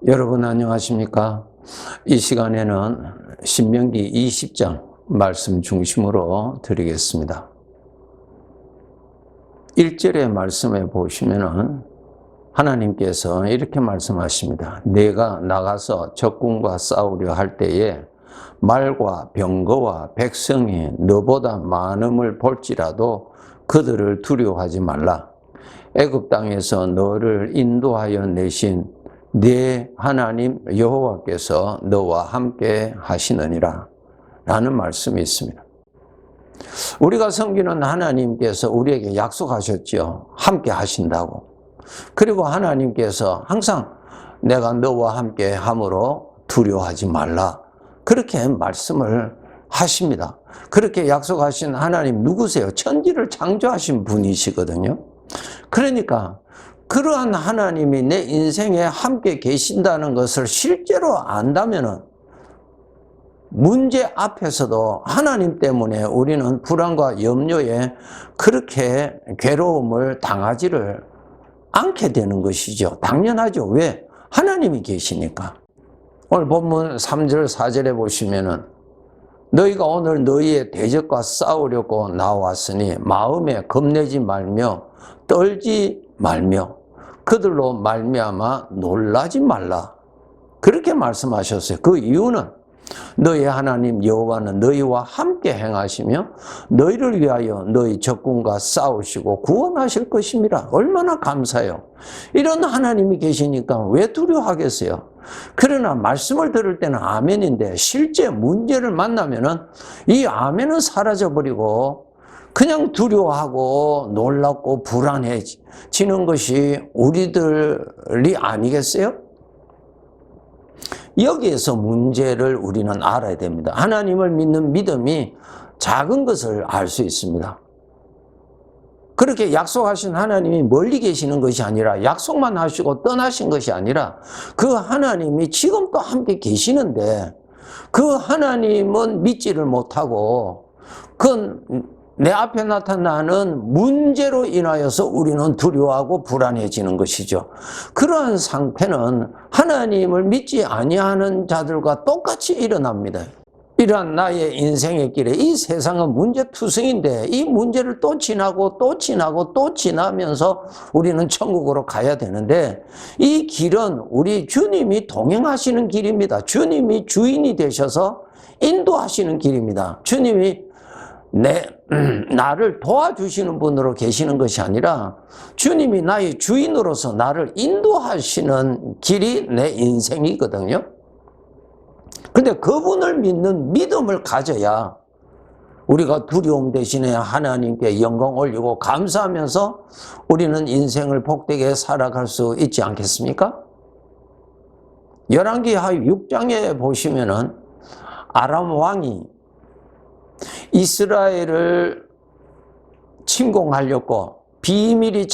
여러분 안녕하십니까? 이 시간에는 신명기 20장 말씀 중심으로 드리겠습니다. 1절의 말씀에 보시면은 하나님께서 이렇게 말씀하십니다. 내가 나가서 적군과 싸우려 할 때에 말과 병거와 백성이 너보다 많음을 볼지라도 그들을 두려워하지 말라. 애굽 땅에서 너를 인도하여 내신 네 하나님 여호와께서 너와 함께 하시느니라 라는 말씀이 있습니다. 우리가 섬기는 하나님께서 우리에게 약속하셨죠. 함께 하신다고. 그리고 하나님께서 항상 내가 너와 함께 함으로 두려워하지 말라. 그렇게 말씀을 하십니다. 그렇게 약속하신 하나님 누구세요? 천지를 창조하신 분이시거든요. 그러니까 그러한 하나님이 내 인생에 함께 계신다는 것을 실제로 안다면은 문제 앞에서도 하나님 때문에 우리는 불안과 염려에 그렇게 괴로움을 당하지를 않게 되는 것이죠. 당연하죠. 왜? 하나님이 계시니까. 오늘 본문 3절 4절에 보시면은 너희가 오늘 너희의 대적과 싸우려고 나왔으니 마음에 겁내지 말며 떨지 말며 그들로 말미암아 놀라지 말라. 그렇게 말씀하셨어요. 그 이유는 너희 하나님 여호와는 너희와 함께 행하시며 너희를 위하여 너희 적군과 싸우시고 구원하실 것입니다. 얼마나 감사해요. 이런 하나님이 계시니까 왜 두려워하겠어요? 그러나 말씀을 들을 때는 아멘인데 실제 문제를 만나면은 이 아멘은 사라져버리고 그냥 두려워하고 놀랍고 불안해지는 것이 우리들이 아니겠어요? 여기에서 문제를 우리는 알아야 됩니다. 하나님을 믿는 믿음이 작은 것을 알 수 있습니다. 그렇게 약속하신 하나님이 멀리 계시는 것이 아니라 약속만 하시고 떠나신 것이 아니라 그 하나님이 지금도 함께 계시는데 그 하나님은 믿지를 못하고 내 앞에 나타나는 문제로 인하여서 우리는 두려워하고 불안해지는 것이죠. 그러한 상태는 하나님을 믿지 아니하는 자들과 똑같이 일어납니다. 이러한 나의 인생의 길에 이 세상은 문제투성인데 이 문제를 또 지나고 또 지나고 또 지나면서 우리는 천국으로 가야 되는데 이 길은 우리 주님이 동행하시는 길입니다. 주님이 주인이 되셔서 인도하시는 길입니다. 주님이 나를 도와주시는 분으로 계시는 것이 아니라 주님이 나의 주인으로서 나를 인도하시는 길이 내 인생이거든요. 근데 그분을 믿는 믿음을 가져야 우리가 두려움 대신에 하나님께 영광 올리고 감사하면서 우리는 인생을 복되게 살아갈 수 있지 않겠습니까? 열왕기하 6장에 보시면은 아람 왕이 이스라엘을 침공하려고 비밀히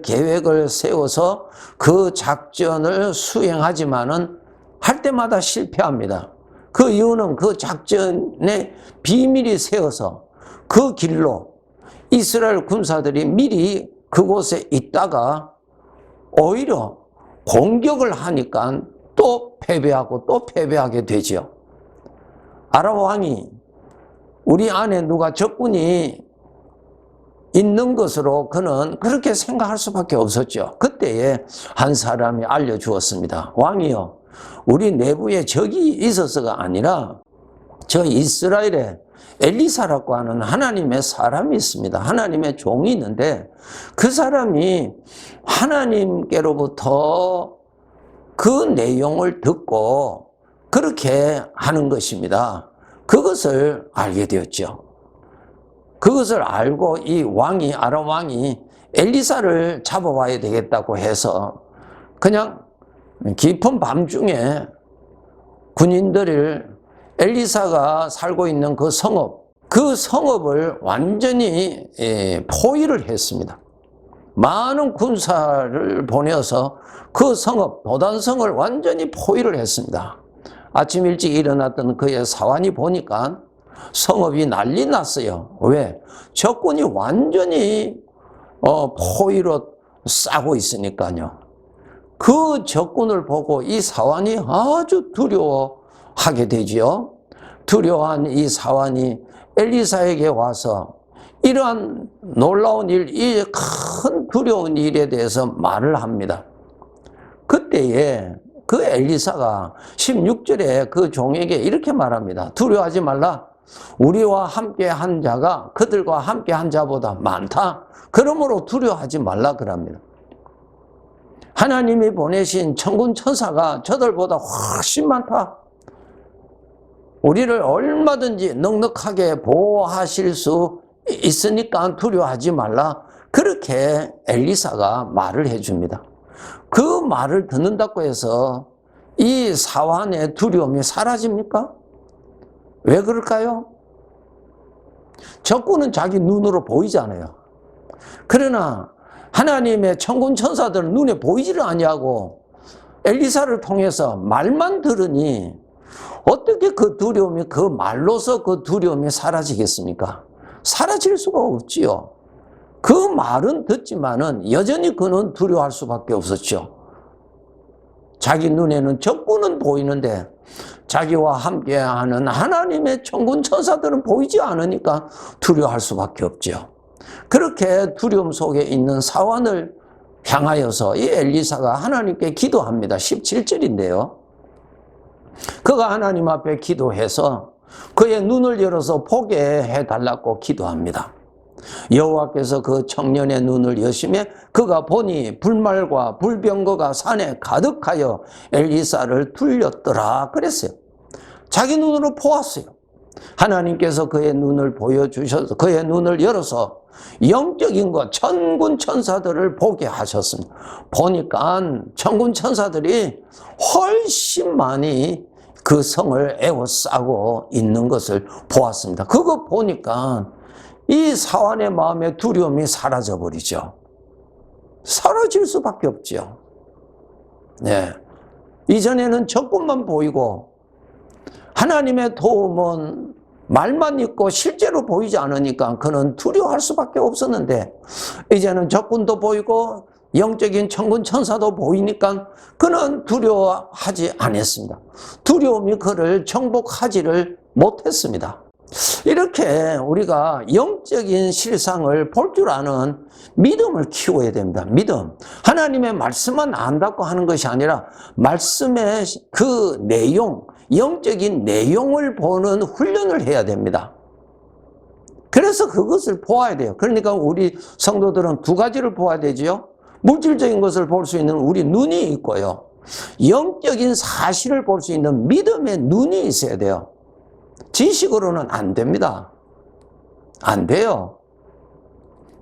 계획을 세워서 그 작전을 수행하지만은 할 때마다 실패합니다. 그 이유는 그 작전에 비밀이 세워서 그 길로 이스라엘 군사들이 미리 그곳에 있다가 오히려 공격을 하니까 또 패배하고 또 패배하게 되죠. 아람 왕이 우리 안에 누가 적군이 있는 것으로 그는 그렇게 생각할 수밖에 없었죠. 그때에 한 사람이 알려주었습니다. 왕이요, 우리 내부에 적이 있어서가 아니라 저 이스라엘에 엘리사라고 하는 하나님의 사람이 있습니다. 하나님의 종이 있는데 그 사람이 하나님께로부터 그 내용을 듣고 그렇게 하는 것입니다. 그것을 알게 되었죠. 그것을 알고 이 왕이, 아람 왕이 엘리사를 잡아와야 되겠다고 해서 그냥 깊은 밤중에 군인들을 엘리사가 살고 있는 그 성읍을 완전히 포위를 했습니다. 많은 군사를 보내어서 그 성읍, 도단성을 완전히 포위를 했습니다. 아침 일찍 일어났던 그의 사환이 보니까 성읍이 난리 났어요. 왜? 적군이 완전히 포위로 싸고 있으니까요. 그 적군을 보고 이 사환이 아주 두려워하게 되지요. 두려워한 이 사환이 엘리사에게 와서 이러한 놀라운 일, 이 큰 두려운 일에 대해서 말을 합니다. 그때에 그 엘리사가 16절에 그 종에게 이렇게 말합니다. 두려워하지 말라. 우리와 함께 한 자가 그들과 함께 한 자보다 많다. 그러므로 두려워하지 말라 그럽니다. 하나님이 보내신 천군 천사가 저들보다 훨씬 많다. 우리를 얼마든지 넉넉하게 보호하실 수 있으니까 두려워하지 말라. 그렇게 엘리사가 말을 해줍니다. 그 말을 듣는다고 해서 이 사환의 두려움이 사라집니까? 왜 그럴까요? 적군은 자기 눈으로 보이잖아요. 그러나 하나님의 천군 천사들은 눈에 보이지를 아니하고 엘리사를 통해서 말만 들으니 어떻게 그 두려움이, 그 말로서 그 두려움이 사라지겠습니까? 사라질 수가 없지요. 그 말은 듣지만은 여전히 그는 두려워할 수밖에 없었죠. 자기 눈에는 적군은 보이는데 자기와 함께하는 하나님의 천군 천사들은 보이지 않으니까 두려워할 수밖에 없죠. 그렇게 두려움 속에 있는 사환을 향하여서 이 엘리사가 하나님께 기도합니다. 17절인데요. 그가 하나님 앞에 기도해서 그의 눈을 열어서 보게 해달라고 기도합니다. 여호와께서 그 청년의 눈을 여시매 그가 보니 불말과 불병거가 산에 가득하여 엘리사를 둘렸더라 그랬어요. 자기 눈으로 보았어요. 하나님께서 그의 눈을 보여주셔서 그의 눈을 열어서 영적인 것 천군 천사들을 보게 하셨습니다. 보니까 천군 천사들이 훨씬 많이 그 성을 에워싸고 있는 것을 보았습니다. 그거 보니까 이 사환의 마음의 두려움이 사라져 버리죠. 사라질 수밖에 없죠. 네. 이전에는 적군만 보이고 하나님의 도움은 말만 있고 실제로 보이지 않으니까 그는 두려워할 수밖에 없었는데 이제는 적군도 보이고 영적인 천군 천사도 보이니까 그는 두려워하지 않았습니다. 두려움이 그를 정복하지를 못했습니다. 이렇게 우리가 영적인 실상을 볼 줄 아는 믿음을 키워야 됩니다. 믿음. 하나님의 말씀만 안다고 하는 것이 아니라 말씀의 그 내용, 영적인 내용을 보는 훈련을 해야 됩니다. 그래서 그것을 보아야 돼요. 그러니까 우리 성도들은 두 가지를 보아야 되지요. 물질적인 것을 볼 수 있는 우리 눈이 있고요. 영적인 사실을 볼 수 있는 믿음의 눈이 있어야 돼요. 지식으로는 안 됩니다. 안 돼요.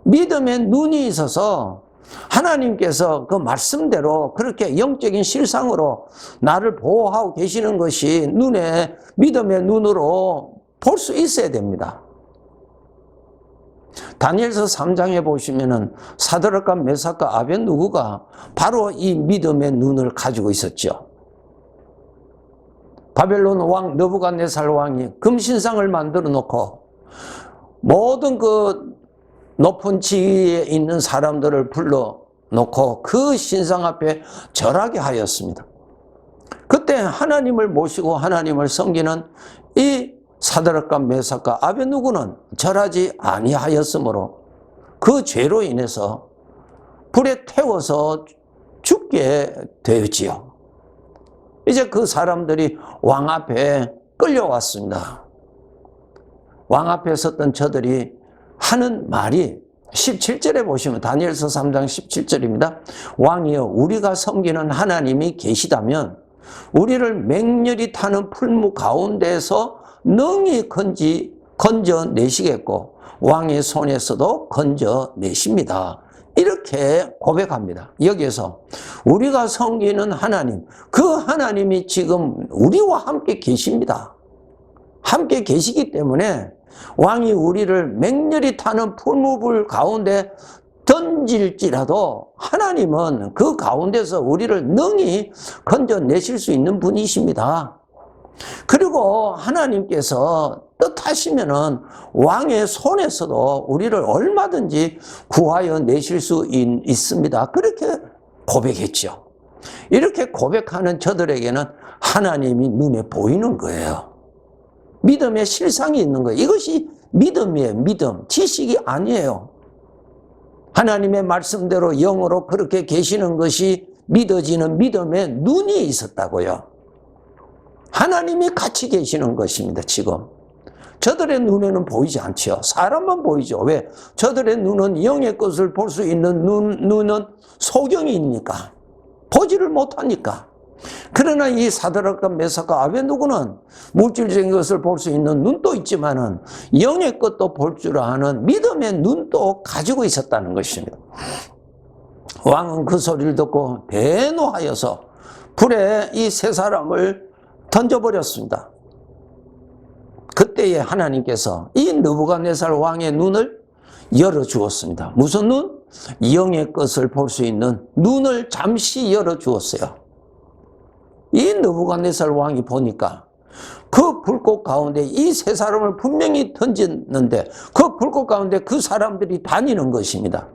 믿음의 눈이 있어서 하나님께서 그 말씀대로 그렇게 영적인 실상으로 나를 보호하고 계시는 것이 눈에, 믿음의 눈으로 볼 수 있어야 됩니다. 다니엘서 3장에 보시면은 사드락과 메삭과 아벳느고가 바로 이 믿음의 눈을 가지고 있었죠. 바벨론 왕 느부갓네살 왕이 금신상을 만들어 놓고 모든 그 높은 지위에 있는 사람들을 불러 놓고 그 신상 앞에 절하게 하였습니다. 그때 하나님을 모시고 하나님을 섬기는 이 사드락과 메삭과 아벳느고는 절하지 아니하였으므로 그 죄로 인해서 불에 태워서 죽게 되었지요. 이제 그 사람들이 왕 앞에 끌려왔습니다. 왕 앞에 섰던 저들이 하는 말이 17절에 보시면 다니엘서 3장 17절입니다. 왕이여 우리가 섬기는 하나님이 계시다면 우리를 맹렬히 타는 풀무 가운데서 능히 건져내시겠고 왕의 손에서도 건져내십니다. 이렇게 고백합니다. 여기에서 우리가 섬기는 하나님, 그 하나님이 지금 우리와 함께 계십니다. 함께 계시기 때문에 왕이 우리를 맹렬히 타는 풀무불 가운데 던질지라도 하나님은 그 가운데서 우리를 능히 건져내실 수 있는 분이십니다. 그리고 하나님께서 뜻하시면은 왕의 손에서도 우리를 얼마든지 구하여 내실 수 있습니다. 그렇게 고백했죠. 이렇게 고백하는 저들에게는 하나님이 눈에 보이는 거예요. 믿음의 실상이 있는 거예요. 이것이 믿음이에요. 믿음. 지식이 아니에요. 하나님의 말씀대로 영으로 그렇게 계시는 것이 믿어지는 믿음의 눈이 있었다고요. 하나님이 같이 계시는 것입니다. 지금 저들의 눈에는 보이지 않죠. 사람만 보이죠. 왜? 저들의 눈은 영의 것을 볼 수 있는 눈은 소경이니까 보지를 못하니까. 그러나 이 사드락과 메삭과 아벤누고는 물질적인 것을 볼 수 있는 눈도 있지만은 영의 것도 볼 줄 아는 믿음의 눈도 가지고 있었다는 것입니다. 왕은 그 소리를 듣고 대노하여서 불에 이 세 사람을 던져버렸습니다. 그때에 하나님께서 이 느부갓네살 왕의 눈을 열어주었습니다. 무슨 눈? 영의 것을 볼 수 있는 눈을 잠시 열어주었어요. 이 느부갓네살 왕이 보니까 그 불꽃 가운데 이 세 사람을 분명히 던졌는데 그 불꽃 가운데 그 사람들이 다니는 것입니다.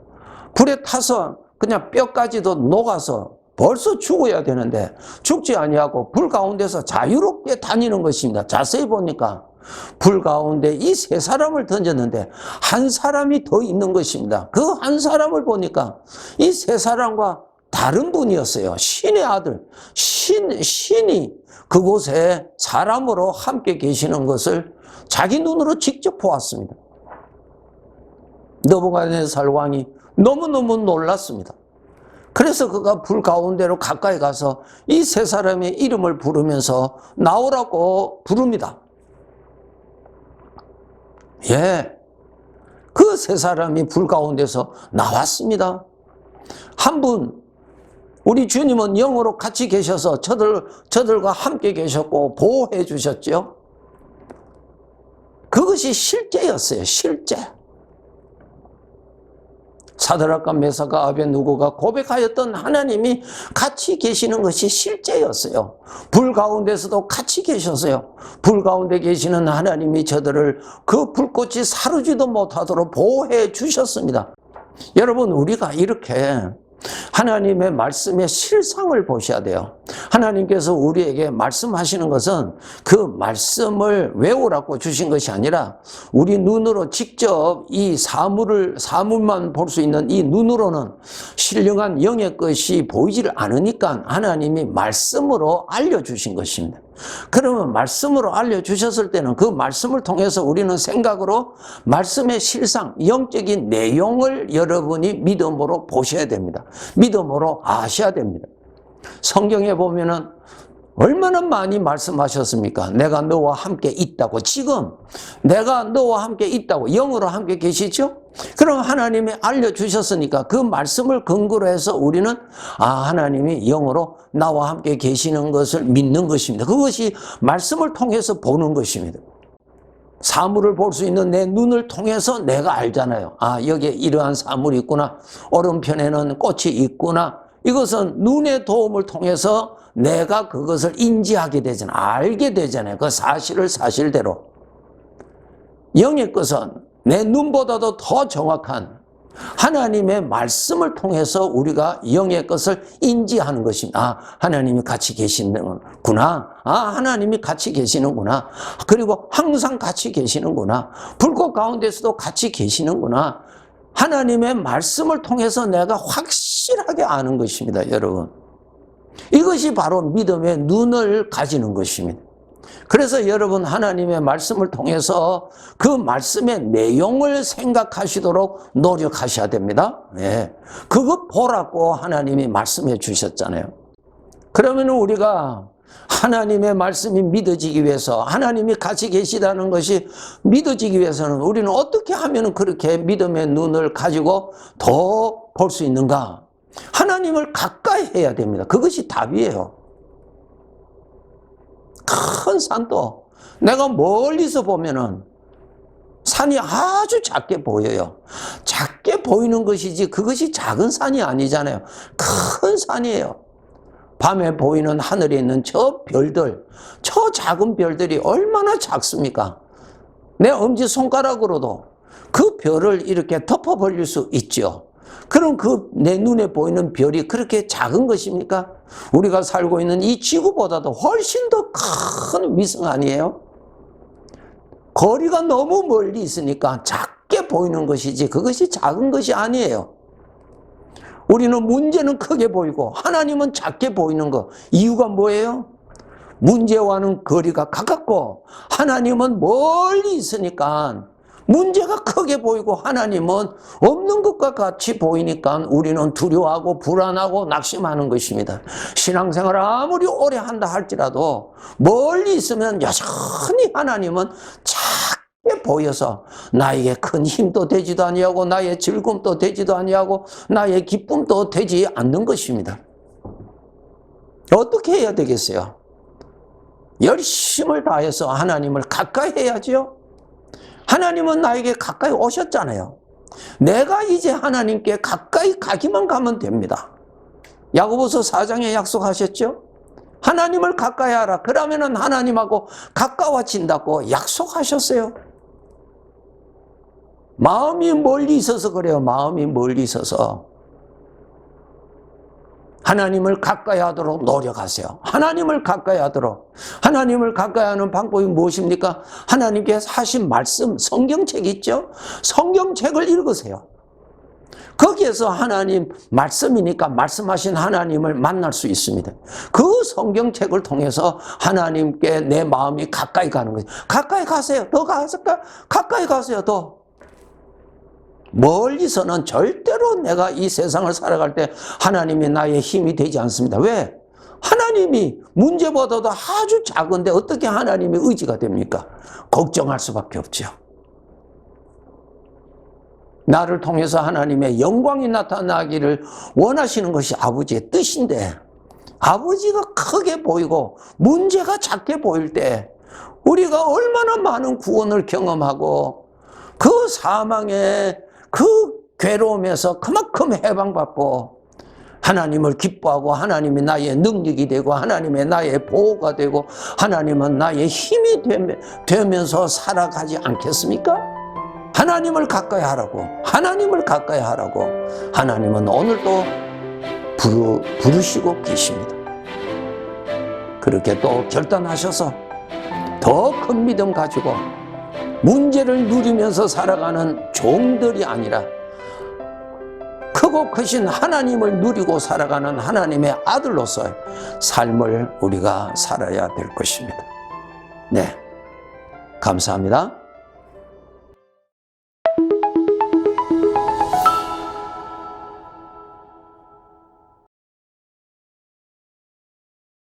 불에 타서 그냥 뼈까지도 녹아서 벌써 죽어야 되는데 죽지 아니하고 불 가운데서 자유롭게 다니는 것입니다. 자세히 보니까 불 가운데 이 세 사람을 던졌는데 한 사람이 더 있는 것입니다. 그 한 사람을 보니까 이 세 사람과 다른 분이었어요. 신의 아들, 신이 그곳에 사람으로 함께 계시는 것을 자기 눈으로 직접 보았습니다. 느부갓네살 왕이 너무너무 놀랐습니다. 그래서 그가 불 가운데로 가까이 가서 이 세 사람의 이름을 부르면서 나오라고 부릅니다. 예, 그 세 사람이 불 가운데서 나왔습니다. 한 분, 우리 주님은 영으로 같이 계셔서 저들과 함께 계셨고 보호해 주셨죠. 그것이 실제였어요. 실제. 사드락과 메삭과 아벤누고가 고백하였던 하나님이 같이 계시는 것이 실제였어요. 불 가운데서도 같이 계셨어요. 불 가운데 계시는 하나님이 저들을 그 불꽃이 사르지도 못하도록 보호해 주셨습니다. 여러분, 우리가 이렇게 하나님의 말씀의 실상을 보셔야 돼요. 하나님께서 우리에게 말씀하시는 것은 그 말씀을 외우라고 주신 것이 아니라 우리 눈으로 직접 이 사물만 볼 수 있는 이 눈으로는 신령한 영의 것이 보이지를 않으니까 하나님이 말씀으로 알려주신 것입니다. 그러면 말씀으로 알려주셨을 때는 그 말씀을 통해서 우리는 생각으로 말씀의 실상, 영적인 내용을 여러분이 믿음으로 보셔야 됩니다. 믿음으로 아셔야 됩니다. 성경에 보면은 얼마나 많이 말씀하셨습니까? 내가 너와 함께 있다고. 지금 내가 너와 함께 있다고 영으로 함께 계시죠? 그럼 하나님이 알려주셨으니까 그 말씀을 근거로 해서 우리는 하나님이 영으로 나와 함께 계시는 것을 믿는 것입니다. 그것이 말씀을 통해서 보는 것입니다. 사물을 볼 수 있는 내 눈을 통해서 내가 알잖아요. 여기에 이러한 사물이 있구나. 오른편에는 꽃이 있구나. 이것은 눈의 도움을 통해서 내가 그것을 인지하게 되잖아요. 알게 되잖아요. 그 사실을 사실대로. 영의 것은 내 눈보다도 더 정확한 하나님의 말씀을 통해서 우리가 영의 것을 인지하는 것입니다. 하나님이 같이 계시는구나. 하나님이 같이 계시는구나. 그리고 항상 같이 계시는구나. 불꽃 가운데서도 같이 계시는구나. 하나님의 말씀을 통해서 내가 확실하게 아는 것입니다, 여러분. 이것이 바로 믿음의 눈을 가지는 것입니다. 그래서 여러분 하나님의 말씀을 통해서 그 말씀의 내용을 생각하시도록 노력하셔야 됩니다. 네. 그거 보라고 하나님이 말씀해 주셨잖아요. 그러면 우리가 하나님의 말씀이 믿어지기 위해서 하나님이 같이 계시다는 것이 믿어지기 위해서는 우리는 어떻게 하면 그렇게 믿음의 눈을 가지고 더 볼 수 있는가? 하나님을 가까이 해야 됩니다. 그것이 답이에요. 큰 산도 내가 멀리서 보면은 산이 아주 작게 보여요. 작게 보이는 것이지 그것이 작은 산이 아니잖아요. 큰 산이에요. 밤에 보이는 하늘에 있는 저 별들, 저 작은 별들이 얼마나 작습니까? 내 엄지손가락으로도 그 별을 이렇게 덮어버릴 수 있죠. 그럼 그 내 눈에 보이는 별이 그렇게 작은 것입니까? 우리가 살고 있는 이 지구보다도 훨씬 더 큰 위성 아니에요? 거리가 너무 멀리 있으니까 작게 보이는 것이지 그것이 작은 것이 아니에요. 우리는 문제는 크게 보이고 하나님은 작게 보이는 것. 이유가 뭐예요? 문제와는 거리가 가깝고 하나님은 멀리 있으니까 문제가 크게 보이고 하나님은 없는 것과 같이 보이니까 우리는 두려워하고 불안하고 낙심하는 것입니다. 신앙생활을 아무리 오래 한다 할지라도 멀리 있으면 여전히 하나님은 작게 보여서 나에게 큰 힘도 되지도 아니하고 나의 즐거움도 되지도 아니하고 나의 기쁨도 되지 않는 것입니다. 어떻게 해야 되겠어요? 열심을 다해서 하나님을 가까이 해야죠. 하나님은 나에게 가까이 오셨잖아요. 내가 이제 하나님께 가까이 가기만 가면 됩니다. 야고보서 4장에 약속하셨죠? 하나님을 가까이 하라. 그러면은 하나님하고 가까워진다고 약속하셨어요. 마음이 멀리 있어서 그래요. 마음이 멀리 있어서. 하나님을 가까이 하도록 노력하세요. 하나님을 가까이 하도록. 하나님을 가까이 하는 방법이 무엇입니까? 하나님께 하신 말씀, 성경책 있죠? 성경책을 읽으세요. 거기에서 하나님 말씀이니까 말씀하신 하나님을 만날 수 있습니다. 그 성경책을 통해서 하나님께 내 마음이 가까이 가는 거예요. 가까이 가세요. 더 가실까? 가까이 가세요. 더. 멀리서는 절대로 내가 이 세상을 살아갈 때 하나님이 나의 힘이 되지 않습니다. 왜? 하나님이 문제보다도 아주 작은데 어떻게 하나님의 의지가 됩니까? 걱정할 수밖에 없죠. 나를 통해서 하나님의 영광이 나타나기를 원하시는 것이 아버지의 뜻인데 아버지가 크게 보이고 문제가 작게 보일 때 우리가 얼마나 많은 구원을 경험하고 그 사망의 그 괴로움에서 그만큼 해방받고 하나님을 기뻐하고 하나님이 나의 능력이 되고 하나님의 나의 보호가 되고 하나님은 나의 힘이 되면서 살아가지 않겠습니까? 하나님을 가까이 하라고. 하나님을 가까이 하라고. 하나님은 오늘도 부르시고 계십니다. 그렇게 또 결단하셔서 더 큰 믿음 가지고 문제를 누리면서 살아가는 종들이 아니라 크고 크신 하나님을 누리고 살아가는 하나님의 아들로서의 삶을 우리가 살아야 될 것입니다. 네, 감사합니다.